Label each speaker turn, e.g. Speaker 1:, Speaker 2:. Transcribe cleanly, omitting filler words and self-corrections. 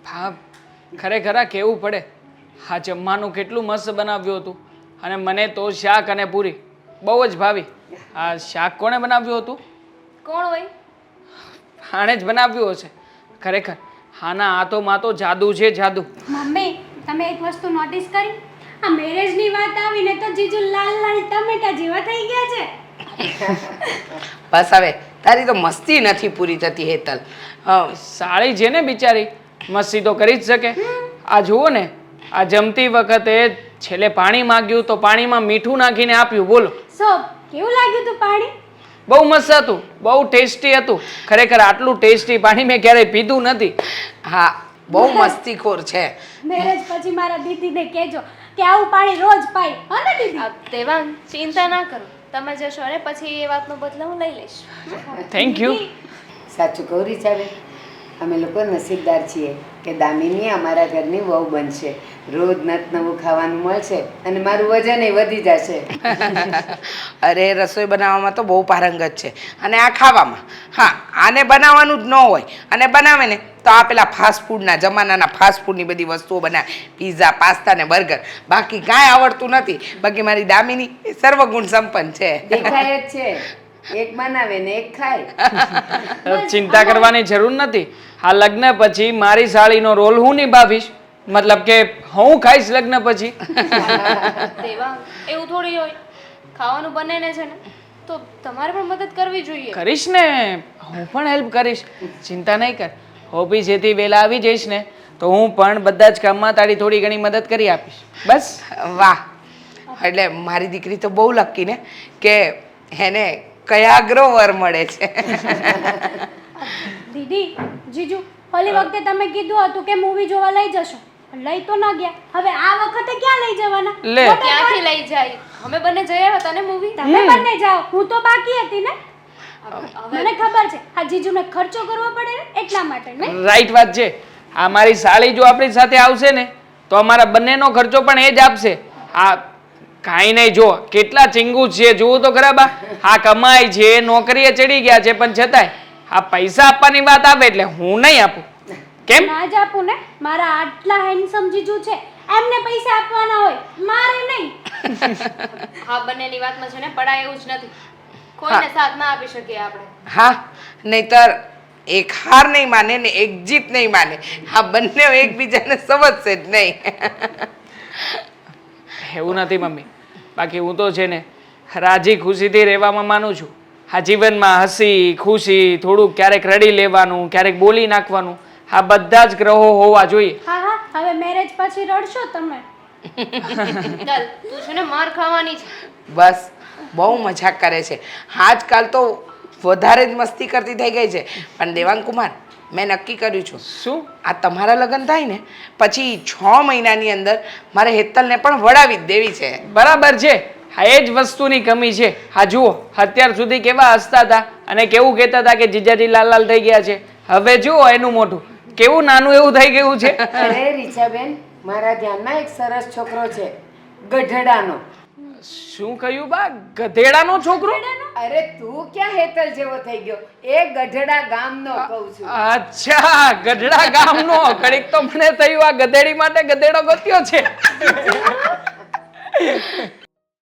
Speaker 1: હા ખરેખર આ કહેવું પડે, આ જમવાનું કેટલું મસ્ત બનાવ્યું હતું અને મને તો શાક અને પૂરી બહુ જ ભાવી. આ શાક કોણે બનાવ્યું હતું?
Speaker 2: કોણ હોય?
Speaker 1: આણે જ બનાવ્યું હશે. ખરેખર હાના હાથોમાં તો જાદુ છે, જાદુ.
Speaker 3: મમ્મી, તમે એક વસ્તુ નોટિસ કરી? આ મેરેજની વાત આવીને તો જીજુ લાલ લાલ ટમેટા જેવા થઈ ગયા છે.
Speaker 4: બસ હવે તારી તો મસ્તી નથી પૂરી થતી હેતલ.
Speaker 1: સાળી છે ને બિચારી, મસ્તી તો કરી જ શકે. આ જુઓ ને, આ જમતી વખતે છેલ્લે પાણી માંગ્યું તો પાણીમાં મીઠું નાખીને આપ્યું. બોલો
Speaker 3: સો કેવું લાગ્યું તું પાણી?
Speaker 1: બહુ મસ્ત હતું, બહુ ટેસ્ટી હતું. ખરેખર આટલું ટેસ્ટી પાણી મેં ક્યારેય પીધું નથી.
Speaker 4: હા, બહુ મસ્તીખોર છે.
Speaker 3: મેરેજ પછી મારા દીદીને કહેજો કે આવું પાણી રોજ પાય, હો ને દીદી?
Speaker 2: દેવાંગ, ચિંતા ના કરો, તમે જશો ને પછી એ વાતનો બદલો હું લઈ લઈશ.
Speaker 1: Thank you.
Speaker 5: સાચું કહું રીચાબેન, અમે લોકો નસીબદાર છીએ કે દામિની અમારા ઘરની વહુ બનશે. રોજ નત નવું ખાવાનું મળશે અને મારું વજન વધી જશે.
Speaker 4: અરે રસોઈ બનાવવામાં તો બહુ પારંગત છે અને આ ખાવામાં. હા, આને બનાવવાનું જ ન હોય અને બનાવે ને તો આ પેલા ફાસ્ટ ફૂડના જમાનાના ફાસ્ટ ફૂડની બધી વસ્તુઓ બનાવે, પીઝા, પાસ્તા ને બર્ગર. બાકી કાંઈ આવડતું નથી. બાકી મારી દામિની એ સર્વગુણ સંપન્ન છે.
Speaker 5: દેખાય જ છે, એક બનાવે ને એક ખાય.
Speaker 1: ચિંતા કરવાની જરૂર નથી. આ લગ્ન પછી મારી સાળીનો રોલ હું નિભાવીશ. મતલબ કે હું ખાઈશ લગ્ન પછી.
Speaker 2: દેવાંગ, એવું થોડી હોય. ખાવાનું બને ને છે ને તો તમારે પણ મદદ કરવી જોઈએ.
Speaker 1: કરીશ ને, હું પણ હેલ્પ કરીશ. ચિંતા નહીં કર. ઓફિસેથી વહેલા આવી જઈશ ને તો હું પણ બધા જ કામમાં તારી થોડી ઘણી મદદ કરી આપીશ. બસ.
Speaker 4: વાહ, એટલે મારી દીકરી તો બહુ લકી ને કે એને કયાગ્રો વર મળે છે.
Speaker 3: દીદી, જીજુ, ઓલી વખતે તમે કીધું હતું કે મૂવી જોવા લઈ જશો, લઈ તો ન ગયા. હવે આ વખતે ક્યાં લઈ જવાના?
Speaker 1: લે.
Speaker 2: ક્યાંથી લઈ જાય? અમે બંને જઈ આવ્યા હતા ને મૂવી.
Speaker 3: તમે બંને જાઓ, હું તો બાકી હતી ને. મને ખબર છે આ જીજુને ખર્ચો કરવો પડે ને એટલા માટે ને.
Speaker 1: રાઈટ વાત છે. આ મારી સાળી જો આપણી સાથે આવશે ને તો અમારા બંનેનો ખર્ચો પણ એ જ આપશે. આ કાંઈ નહીં, જો કેટલા ચીંગુ છે જુઓ તો ખરા બા. આ કમાય છે, નોકરીએ ચડી ગયા છે, પણ છતાંય આ પૈસા આપવાની વાત આવે એટલે હું નહીં આપું. કેમ?
Speaker 3: ના જ આપું ને. મારા આટલા હેન્ડસમ જીજુ છે, એમને પૈસા આપવાના હોય, મારે નહીં.
Speaker 2: આ બંનેની વાતમાં છે ને પડાય એવું જ નથી. કોઈને સાથ ના આપી શકીએ આપણે.
Speaker 4: હા, નહીતર એક હાર નહીં માને ને એક જીત નહીં માને. આ બંને એકબીજાને સમજશે જ નહીં.
Speaker 1: એવું નથી મમ્મી. બાકી હું તો છે ને રાજી ખુશીથી રહેવામાં માનું છું. આ જીવનમાં હસી ખુશી, થોડુંક ક્યારેક રડી લેવાનું, ક્યારેક બોલી નાખવાનું, આ બધા જ ગ્રહો હોવા જોઈએ.
Speaker 3: હા હા, હવે મેરેજ પછી રડશો તમે.
Speaker 2: ચાલ, તું છે ને માર ખાવાની છે.
Speaker 4: બસ, બહુ મજાક કરે છે. આજકાલ તો વધારે જ મસ્તી કરતી થઈ ગઈ છે. પણ દેવાંગ કુમાર, મેં નક્કી કર્યું છું,
Speaker 1: શું?
Speaker 4: આ તમારા લગ્ન થાય ને પછી 6 મહિનાની અંદર મારે હેતલને પણ વડાવી જ દેવી છે.
Speaker 1: બરાબર છે. આ એ જ વસ્તુની કમી છે. હા જુઓ, અત્યાર સુધી કેવા હસતા હતા અને કેવું કહેતા હતા કે જીજાજી લાલ લાલ થઈ ગયા છે. હવે જુઓ એનું મોઢું કેવું નાનું એવું થઈ ગયું છે.
Speaker 5: અરે રીચાબેન, મારા ધ્યાનમાં એક સરસ છોકરો છે, ગઢડાનો.
Speaker 1: શું કહ્યું બા? ગધેડાનો છોકરો?
Speaker 5: અરે તું ક્યાં હેતલ જેવો થઈ ગયો? એ ગઢડા ગામનો કહું છું.
Speaker 1: અચ્છા, ગઢડા ગામનો. કડીક તો મને થયું આ ગધેડી માટે ગધેડો ગોત્યો છે.